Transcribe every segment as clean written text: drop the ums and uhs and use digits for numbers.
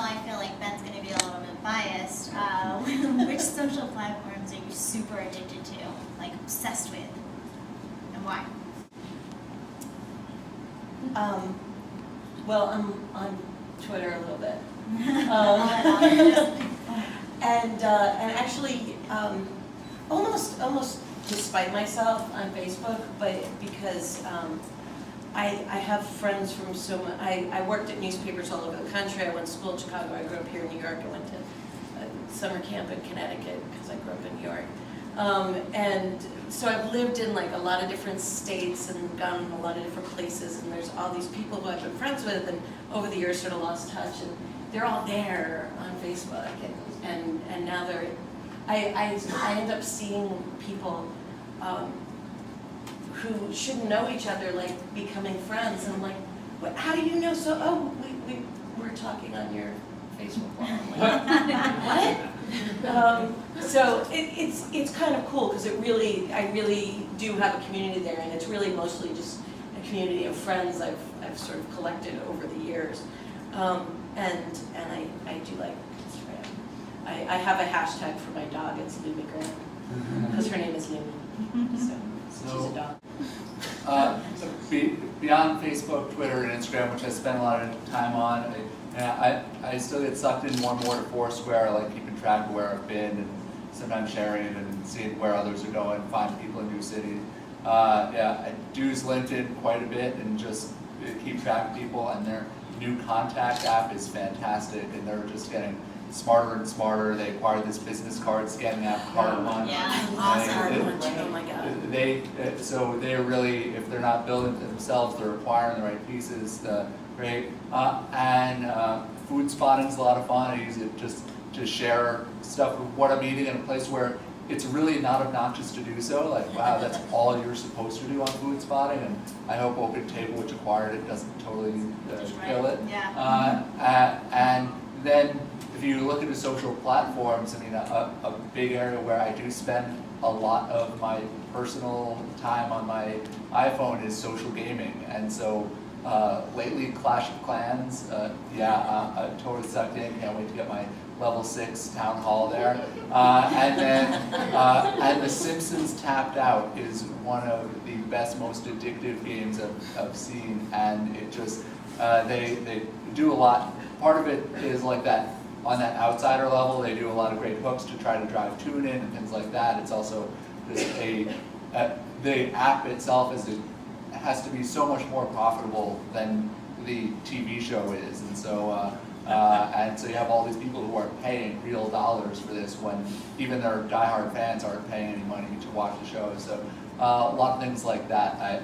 I feel like Ben's going to be a little bit biased. Which social platforms are you super addicted to, like obsessed with, and why? Well, I'm on Twitter a little bit. And actually, almost despite myself on Facebook, but because I have friends from I worked at newspapers all over the country. I went to school in Chicago. I grew up here in New York. I went to summer camp in Connecticut because I grew up in New York. And so I've lived in like a lot of different states and gone in a lot of different places, and there's all these people who I've been friends with and over the years sort of lost touch, and they're all there on Facebook, and now I end up seeing people who shouldn't know each other, like becoming friends, and I'm like, what, how do you know so, oh, we were talking on your Facebook wall. I'm like, what? So it's kind of cool because I really do have a community there, and it's really mostly just a community of friends I've sort of collected over the years, and I do like Instagram. I have a hashtag for my dog. It's Lumigram because her name is Lumi, so she's a dog. So beyond Facebook, Twitter, and Instagram, which I spend a lot of time on, I still get sucked in more and more to Foursquare. I like keeping track of where I've been and sometimes sharing it and seeing where others are going, find people in new cities. I use LinkedIn quite a bit and just keep track of people, and their new contact app is fantastic, and they're just getting smarter and smarter. They acquired this business card scanning app, Cardone. Yeah, Awesome. Oh my God. So they're really, if they're not building it themselves, they're acquiring the right pieces. Great. And food spotting is a lot of fun. I use it just to share stuff of what I'm eating in a place where it's really not obnoxious to do so. Like, wow, that's all you're supposed to do on food spotting, and I hope Open Table, which acquired it, doesn't totally kill it. Yeah. And then if you look at the social platforms, I mean, a big area where I do spend a lot of my personal time on my iPhone is social gaming. And so lately, Clash of Clans, I'm totally sucked in. Can't wait to get my level 6 town hall there. And The Simpsons Tapped Out is one of the best, most addictive games I've seen. And it just, they do a lot. Part of it is like that, on that outsider level, they do a lot of great hooks to try to drive tune in and things like that. It's also the app itself has to be so much more profitable than the TV show is, and so you have all these people who are paying real dollars for this when even their diehard fans aren't paying any money to watch the show. So a lot of things like that.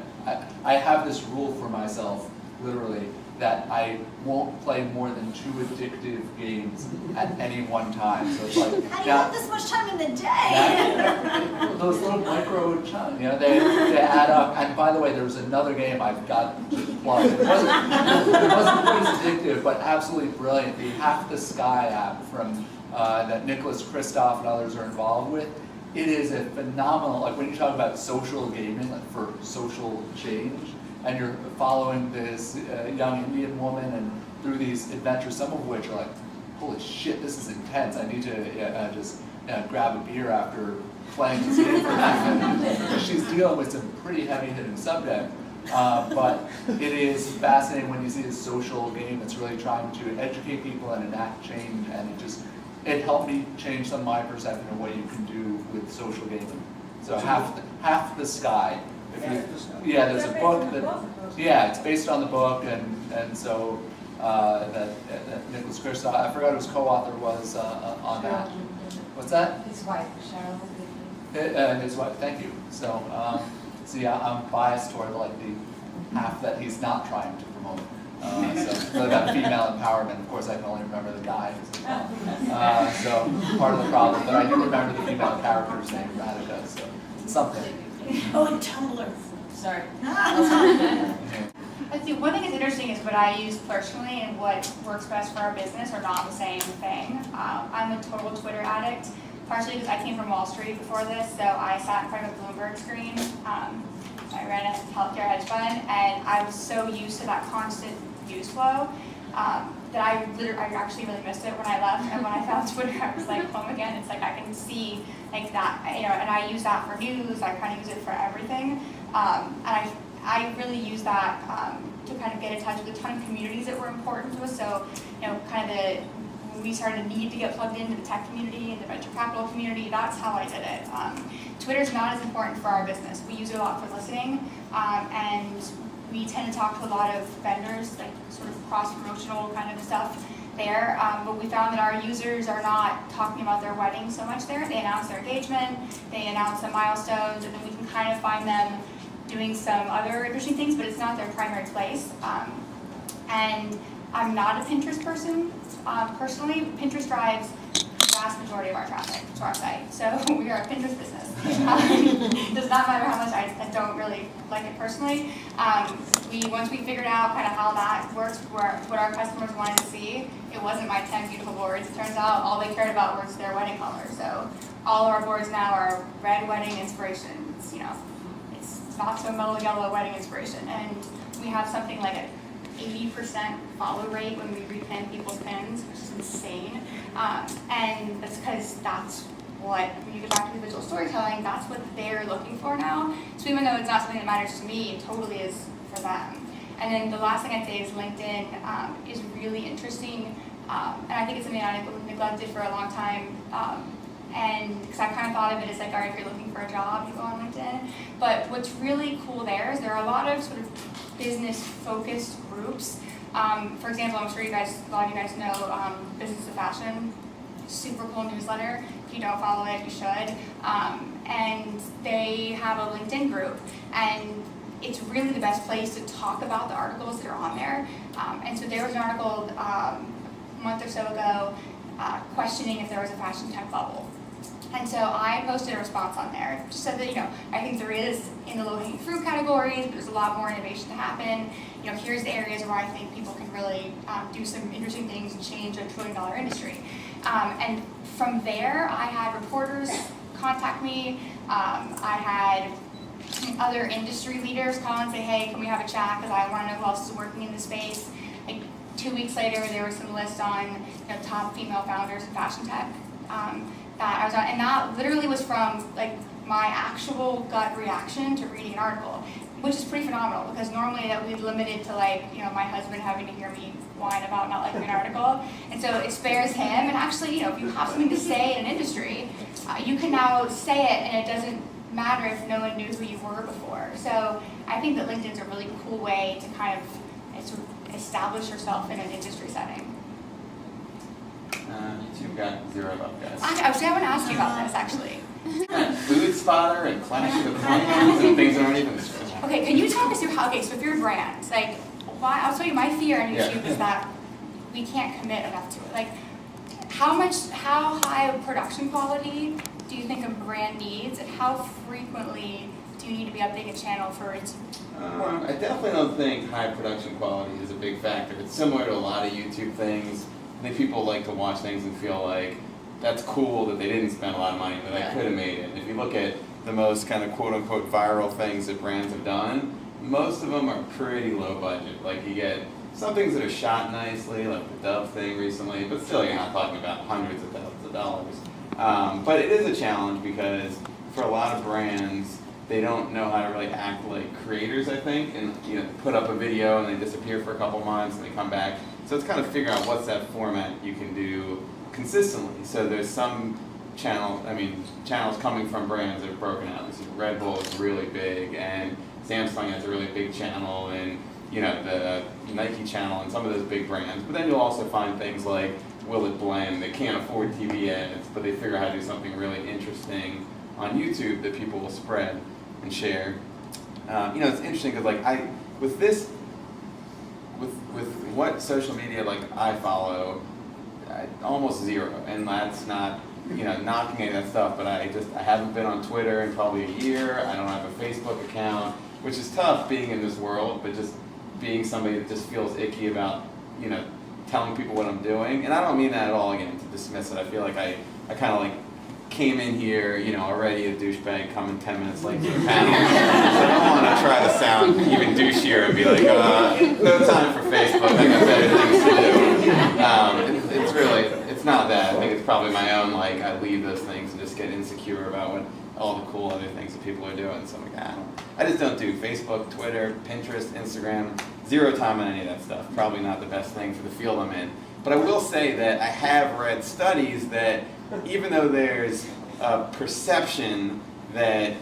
I have this rule for myself, literally, that I won't play more than 2 addictive games at any one time. So it's like, how do you have this much time in the day? Those little micro chunks, they add up. And by the way, there's another game I've got to plug. It wasn't as addictive, but absolutely brilliant. The Half the Sky app from that Nicholas Kristof and others are involved with. It is a phenomenal, like when you talk about social gaming, like for social change, and you're following this young Indian woman and through these adventures, some of which are like, holy shit, this is intense. I need to just grab a beer after playing this game for a minute. She's dealing with some pretty heavy-hitting subject, but it is fascinating when you see a social game that's really trying to educate people and enact change, and it helped me change some of my perception of what you can do with social gaming. So Half the Sky. There's a book it's based on the book, and so that Nicholas Kristof, I forgot who his co-author was on that. What's that? His wife, Cheryl. His wife, thank you. So I'm biased toward like the half that he's not trying to promote. So about female empowerment, of course I can only remember the guy. So part of the problem, but I do remember the female character's name, Radhika, so something. Oh, and Tumblr. Sorry. I think one thing that's interesting is what I use personally and what works best for our business are not the same thing. I'm a total Twitter addict, partially because I came from Wall Street before this, so I sat in front of a Bloomberg screen I ran a healthcare hedge fund, and I was so used to that constant news flow that I actually really missed it when I left. And when I found Twitter, I was like home again. It's like I can see like that, and I use that for news. I kind of use it for everything, and I really use that to kind of get in touch with a ton of communities that were important to us. So, kind of when we started to need to get plugged into the tech community and the venture capital community, that's how I did it. Twitter's not as important for our business. We use it a lot for listening, and we tend to talk to a lot of vendors, like sort of cross-promotional kind of stuff there. But we found that our users are not talking about their wedding so much there. They announce their engagement, they announce the milestones, and then we can kind of find them doing some other interesting things, but it's not their primary place. And I'm not a Pinterest person. Personally, Pinterest drives the vast majority of our traffic to our site. So we are a Pinterest business. Does not matter how much I don't really like it personally. Once we figured out kind of how that works, what our customers wanted to see, it wasn't my 10 beautiful boards. It turns out all they cared about was their wedding color. So all of our boards now are red wedding inspiration. It's not so mellow yellow wedding inspiration. And we have something like an 80% follow rate when we repin people's pins, which is insane. And that's because that's what, when you get back to the visual storytelling, that's what they're looking for now. So even though it's not something that matters to me, it totally is for them. And then the last thing I'd say is LinkedIn is really interesting. And I think it's something I neglected for a long time. And because I kind of thought of it as like, all right, if you're looking for a job, you go on LinkedIn. But what's really cool there is there are a lot of sort of business-focused groups. For example, I'm sure a lot of you guys know Business of Fashion, super cool newsletter. If you don't follow it, you should. And they have a LinkedIn group, and it's really the best place to talk about the articles that are on there. And so there was an article a month or so ago questioning if there was a fashion tech bubble. And so I posted a response on there, just said that, I think there is in the low-hanging fruit categories, but there's a lot more innovation to happen. Here's the areas where I think people can really do some interesting things and change $1 trillion industry. And from there, I had reporters contact me. I had other industry leaders call and say, hey, can we have a chat, because I want to know who else is working in the space. Like 2 weeks later, there was some list on top female founders in fashion tech. That I was on, and that literally was from like my actual gut reaction to reading an article, which is pretty phenomenal, because normally that would be limited to like my husband having to hear me whine about not liking an article, and so it spares him. And actually, if you have something to say in an industry, you can now say it, and it doesn't matter if no one knew who you were before. So I think that LinkedIn's a really cool way to kind of sort of establish yourself in an industry setting. YouTube got 0 love, guys. I want to ask you about this, actually. Food Spotter and Clash of Clans and things that aren't even. Okay, can you talk us through how, so if you're a brand, like, why, I'll tell you my fear on YouTube is that we can't commit enough to it. Like, how high of production quality do you think a brand needs, and how frequently do you need to be updating a channel for it to work? I definitely don't think high production quality is a big factor. It's similar to a lot of YouTube things. I think people like to watch things and feel like that's cool that they didn't spend a lot of money, that I could have made it. If you look at the most kind of quote-unquote viral things that brands have done, most of them are pretty low budget. Like you get some things that are shot nicely, like the Dove thing recently, but still you're not talking about hundreds of thousands of dollars. But it is a challenge because for a lot of brands, they don't know how to really act like creators, I think, and put up a video and they disappear for a couple months and they come back. So it's kind of figuring out what's that format you can do consistently. So there's some channels coming from brands that have broken out. This is Red Bull is really big, and Samsung has a really big channel, and the Nike channel, and some of those big brands. But then you'll also find things like Will It Blend that can't afford TV ads, but they figure out how to do something really interesting on YouTube that people will spread and share. It's interesting because with what social media I follow, almost 0, and that's not knocking any of that stuff, but I haven't been on Twitter in probably a year. I don't have a Facebook account, which is tough being in this world, but just being somebody that just feels icky about telling people what I'm doing. And I don't mean that at all, again, to dismiss it. I feel like I kind of came in here, already a douchebag coming 10 minutes late to the panel. So I don't want to try to sound even douchier and be like, no time for Facebook, I got better things to do. It's not that. I think it's probably my own, I leave those things and just get insecure about all the cool other things that people are doing. So I'm like, I just don't do Facebook, Twitter, Pinterest, Instagram, zero time on any of that stuff. Probably not the best thing for the field I'm in. But I will say that I have read studies that even though there's a perception that,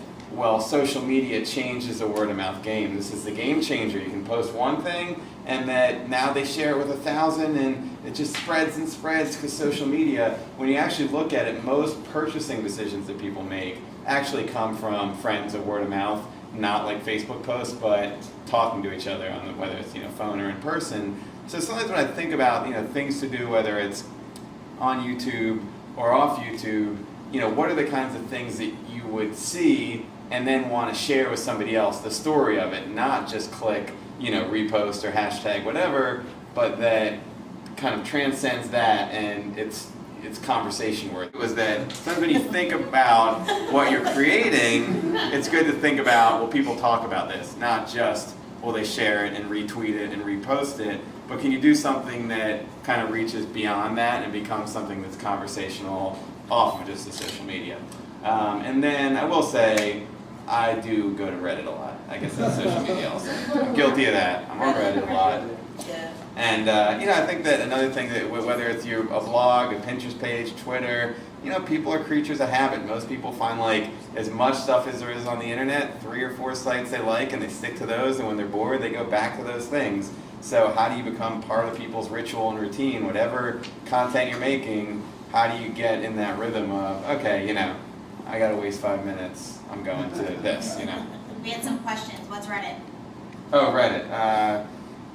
social media changes a word-of-mouth game, this is the game changer. You can post one thing, and that now they share it with 1,000, and it just spreads and spreads because social media, when you actually look at it, most purchasing decisions that people make actually come from friends or word-of-mouth, not like Facebook posts, but talking to each other on whether it's phone or in person. So sometimes when I think about things to do, whether it's on YouTube or off YouTube, what are the kinds of things that you would see and then want to share with somebody else, the story of it, not just click, repost or hashtag whatever, but that kind of transcends that and it's conversation worthy. It was that sometimes when you think about what you're creating, it's good to think about, will people talk about this? Not just, will they share it and retweet it and repost it, but can you do something that kind of reaches beyond that and becomes something that's conversational off of just the social media? And then I will say, I do go to Reddit a lot. I guess that's social media also. I'm guilty of that. I'm on Reddit a lot. Yeah. And I think that another thing that whether it's a blog, a Pinterest page, Twitter, people are creatures of habit. Most people find as much stuff as there is on the internet, 3 or 4 sites they like, and they stick to those. And when they're bored, they go back to those things. So how do you become part of people's ritual and routine? Whatever content you're making, how do you get in that rhythm of, okay, I got to waste 5 minutes. I'm going to this. We had some questions. What's Reddit? Oh, Reddit.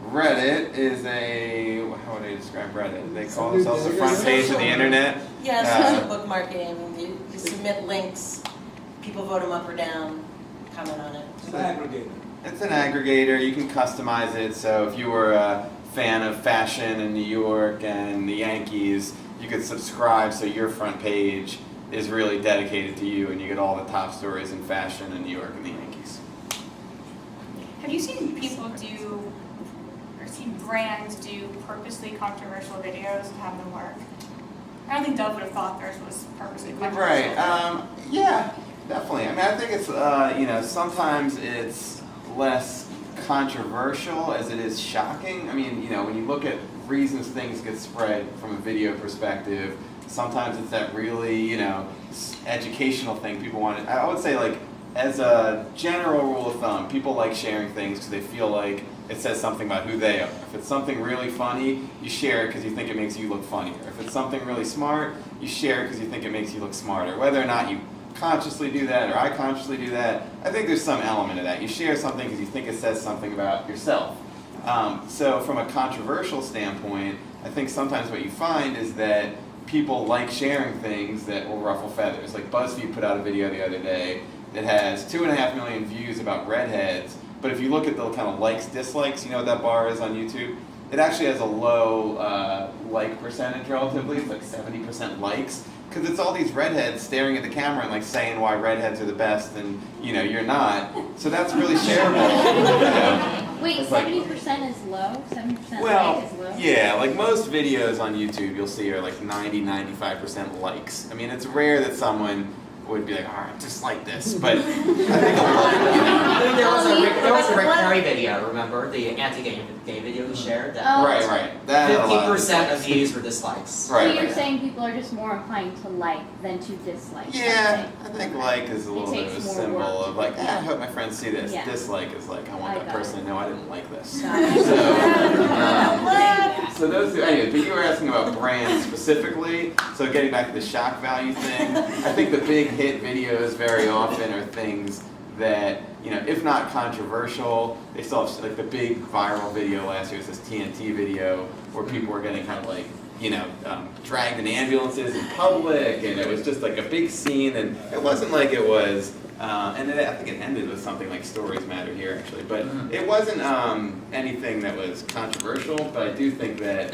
Reddit is how would I describe Reddit? They call themselves the front page of the internet. Yeah, social bookmarking. You submit links, people vote them up or down, comment on it. It's an aggregator. It's an aggregator. You can customize it. So if you were a fan of fashion in New York and the Yankees, you could subscribe so your front page is really dedicated to you and you get all the top stories in fashion in New York and the Yankees. Have you seen people do, or seen brands do purposely controversial videos and have them work? I don't think Dove would have thought theirs was purposely controversial. Right. Yeah, definitely. I think it's, sometimes it's less controversial as it is shocking. When you look at reasons things get spread from a video perspective, sometimes it's that really, educational thing people want. I would say, as a general rule of thumb, people like sharing things because they feel like it says something about who they are. If it's something really funny, you share it because you think it makes you look funnier. If it's something really smart, you share it because you think it makes you look smarter. Whether or not you consciously do that or I consciously do that, I think there's some element of that. You share something because you think it says something about yourself. So from a controversial standpoint, I think sometimes what you find is that people like sharing things that will ruffle feathers. Like BuzzFeed put out a video the other day that has 2.5 million views about redheads, but if you look at the kind of likes, dislikes, you know what that bar is on YouTube? It actually has a low like percentage relatively. It's 70% likes, because it's all these redheads staring at the camera and saying why redheads are the best and you're not. So that's really shareable. Wait, It's 70% is low? 70% Well, like is low? yeah, most videos on YouTube you'll see are 90-95% likes. It's rare that someone would be like, all right, just like this, but I think a lot, There was a Rick Perry video, remember? The anti-gay video he shared? That Right. That had a lot of 50% of dislikes. views were dislikes. So Right. you're saying people are just more inclined to like than to dislike Yeah, something? I think like is a little bit of a takes more symbol work. of I hope my friends see this. Yeah. Dislike is I want I that got person it. to know I didn't like this. Got it. So those two, anyway, but you were asking about brands specifically. So getting back to the shock value thing, I think the big hit videos very often are things that, if not controversial, they still have the big viral video last year was this TNT video where people were getting kind of dragged in ambulances in public, and it was just a big scene, and it wasn't like it was, and I think it ended with something like Stories Matter Here, actually, but it wasn't anything that was controversial, but I do think that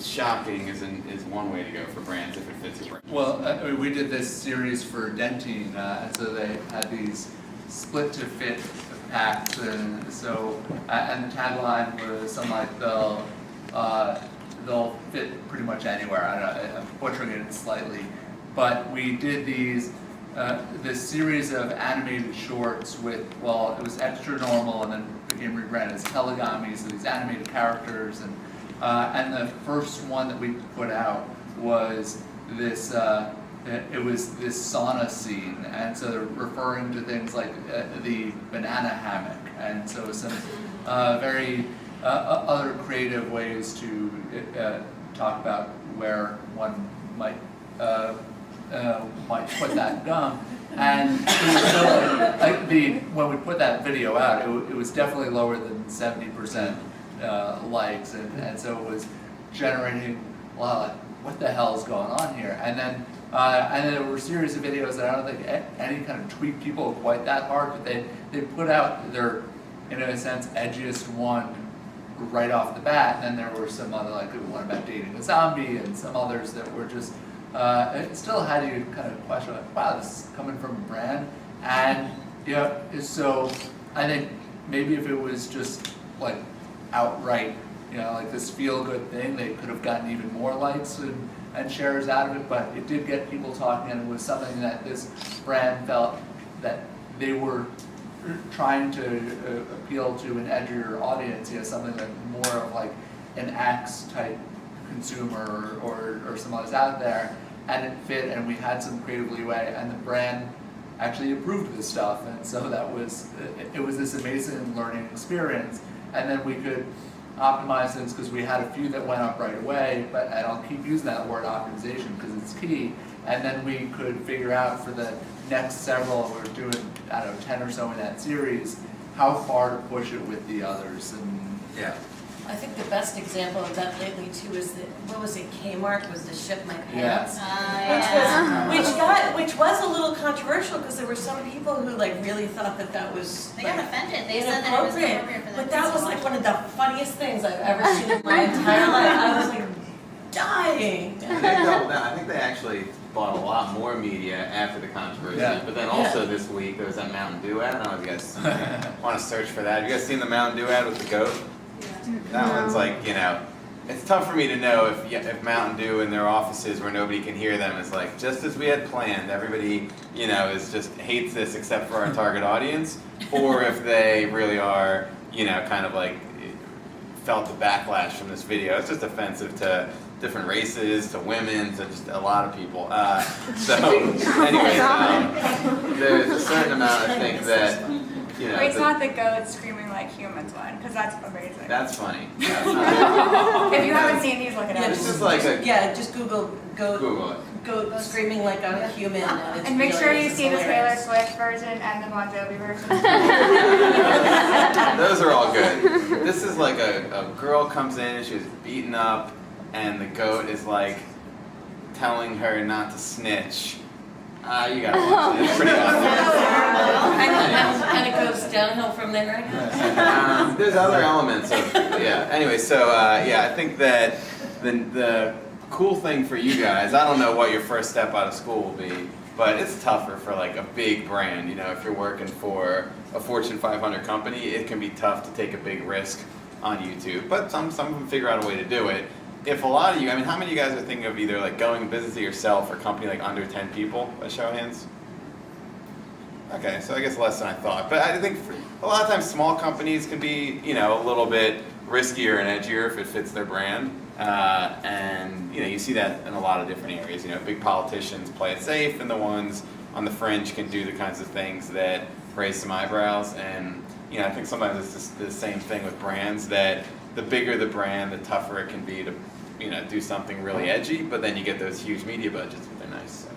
shocking is one way to go for brands if it fits your brand. Well, we did this series for Dentine, and so they had these split to fit packs, and so and the tagline was something like they'll fit pretty much anywhere. I don't know, I'm butchering it slightly, but we did this series of animated shorts with, well, it was Extra Normal and then became rebranded as Telegami, so these animated characters, and the first one that we put out was this. It was this sauna scene, and so they're referring to things like the banana hammock, and so some very other creative ways to talk about where one might put that gum. And it was still, when we put that video out, it was definitely lower than 70% likes, and so it was generating a lot of like, what the hell is going on here? And then there were a series of videos that I don't think any kind of tweet people quite that hard, but they put out their, in a sense, edgiest one right off the bat, and then there were some other, like one about dating a zombie, and some others that were just, it still had you kind of question, like, wow, this is coming from a brand, and so I think maybe if it was just like outright, like this feel-good thing, they could have gotten even more likes and shares out of it, but it did get people talking, and it was something that this brand felt that they were trying to appeal to an edgier audience, something that more of like an Axe type consumer or some others out there, and it fit, and we had some creative leeway, and the brand actually approved this stuff, and so it was this amazing learning experience, and then we could optimize things because we had a few that went up right away, and I'll keep using that word optimization because it's key, and then we could figure out for the next several, we're doing, 10 or so in that series, how far to push it with the others, and yeah. I think the best example of that lately too is Kmart was the Ship My Pants. Yeah. Which was a little controversial because there were some people who like really thought that was They got offended. They said that it was inappropriate. inappropriate for them. But that was like one of the funniest things I've ever seen in my entire life. I was like dying. And they doubled down. I think they actually bought a lot more media after the controversy. Yeah. But then also this week there was that Mountain Dew ad. I don't know if you guys want to search for that. Have you guys seen the Mountain Dew ad with the goat? That one's like, it's tough for me to know if Mountain Dew in their offices where nobody can hear them is like, just as we had planned, everybody, is just hates this except for our target audience, or if they really are, kind of like felt the backlash from this video. It's just offensive to different races, to women, to just a lot of people. So, anyways, there's a certain amount, I think, that, Wait, it's not the goat screaming like humans one, because that's amazing. That's funny. If you haven't seen these, look it up. It's just like a Just Google Google it. goat screaming like a human. And make sure you see the Taylor Swift version and the Bon Jovi version. Those are all good. This is like a girl comes in, she's beaten up, and the goat is like telling her not to snitch. You gotta watch it. It's pretty awesome. And it goes downhill from there, I guess. There's other elements of Anyway, so I think that the cool thing for you guys, I don't know what your first step out of school will be, but it's tougher for like a big brand. If you're working for a Fortune 500 company, it can be tough to take a big risk on YouTube. But some of them figure out a way to do it. If a lot of you, how many of you guys are thinking of either like going business yourself or a company like under 10 people, by show of hands? Okay, so I guess less than I thought. But I think a lot of times small companies can be, a little bit riskier and edgier if it fits their brand. And you see that in a lot of different areas. Big politicians play it safe, and the ones on the fringe can do the kinds of things that raise some eyebrows. And I think sometimes it's just the same thing with brands, that the bigger the brand, the tougher it can be to do something really edgy, but then you get those huge media budgets, but they're nice. So.